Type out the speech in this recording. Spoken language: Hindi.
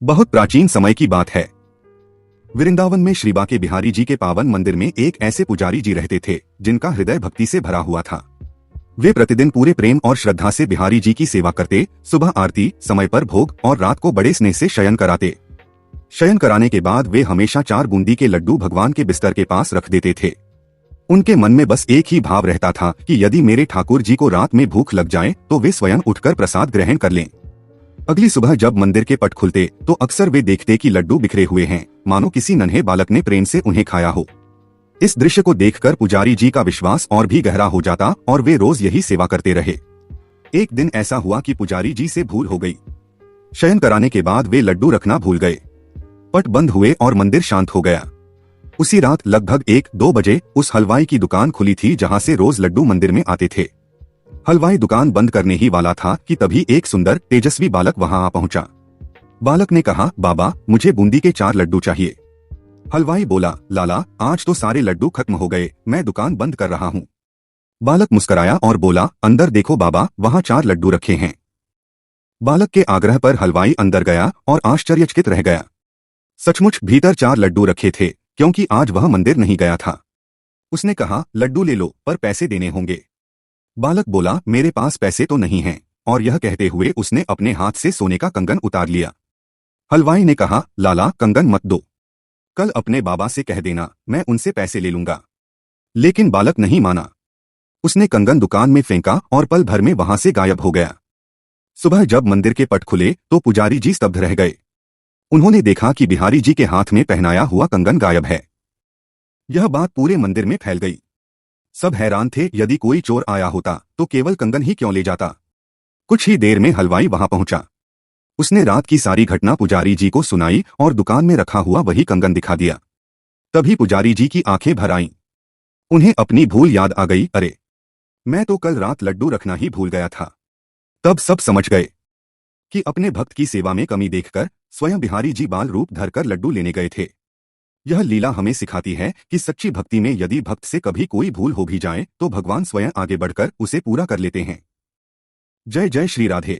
बहुत प्राचीन समय की बात है। वृंदावन में श्री बांके बिहारी जी के पावन मंदिर में एक ऐसे पुजारी जी रहते थे जिनका हृदय भक्ति से भरा हुआ था। वे प्रतिदिन पूरे प्रेम और श्रद्धा से बिहारी जी की सेवा करते, सुबह आरती, समय पर भोग और रात को बड़े स्नेह से शयन कराते। शयन कराने के बाद वे हमेशा 4 बूंदी के लड्डू भगवान के बिस्तर के पास रख देते थे। उनके मन में बस एक ही भाव रहता था कि यदि मेरे ठाकुर जी को रात में भूख लग जाए तो वे स्वयं उठकर प्रसाद ग्रहण कर लें। अगली सुबह जब मंदिर के पट खुलते तो अक्सर वे देखते कि लड्डू बिखरे हुए हैं, मानो किसी नन्हे बालक ने प्रेम से उन्हें खाया हो। इस दृश्य को देखकर पुजारी जी का विश्वास और भी गहरा हो जाता और वे रोज यही सेवा करते रहे। एक दिन ऐसा हुआ कि पुजारी जी से भूल हो गई। शयन कराने के बाद वे लड्डू रखना भूल गए। पट बंद हुए और मंदिर शांत हो गया। उसी रात लगभग 1-2 बजे उस हलवाई की दुकान खुली थी जहां से रोज लड्डू मंदिर में आते थे। हलवाई दुकान बंद करने ही वाला था कि तभी एक सुंदर तेजस्वी बालक वहां आ पहुंचा। बालक ने कहा, बाबा मुझे बूंदी के 4 लड्डू चाहिए। हलवाई बोला, लाला आज तो सारे लड्डू खत्म हो गए, मैं दुकान बंद कर रहा हूँ। बालक मुस्कुराया और बोला, अंदर देखो बाबा, वहाँ 4 लड्डू रखे हैं। बालक के आग्रह पर हलवाई अंदर गया और आश्चर्यचकित रह गया। सचमुच भीतर 4 लड्डू रखे थे, क्योंकि आज वह मंदिर नहीं गया था। उसने कहा, लड्डू ले लो, पर पैसे देने होंगे। बालक बोला, मेरे पास पैसे तो नहीं हैं, और यह कहते हुए उसने अपने हाथ से सोने का कंगन उतार लिया। हलवाई ने कहा, लाला कंगन मत दो, कल अपने बाबा से कह देना, मैं उनसे पैसे ले लूंगा। लेकिन बालक नहीं माना। उसने कंगन दुकान में फेंका और पल भर में वहां से गायब हो गया। सुबह जब मंदिर के पट खुले तो पुजारी जी स्तब्ध रह गए। उन्होंने देखा कि बिहारी जी के हाथ में पहनाया हुआ कंगन गायब है। यह बात पूरे मंदिर में फैल गई। सब हैरान थे, यदि कोई चोर आया होता तो केवल कंगन ही क्यों ले जाता। कुछ ही देर में हलवाई वहां पहुंचा। उसने रात की सारी घटना पुजारी जी को सुनाई और दुकान में रखा हुआ वही कंगन दिखा दिया। तभी पुजारी जी की आंखें भर आईं। उन्हें अपनी भूल याद आ गई। अरे, मैं तो कल रात लड्डू रखना ही भूल गया था। तब सब समझ गए कि अपने भक्त की सेवा में कमी देखकर स्वयं बिहारी जी बाल रूप धरकर लड्डू लेने गए थे। यह लीला हमें सिखाती है कि सच्ची भक्ति में यदि भक्त से कभी कोई भूल हो भी जाए तो भगवान स्वयं आगे बढ़कर उसे पूरा कर लेते हैं। जय जय श्री राधे।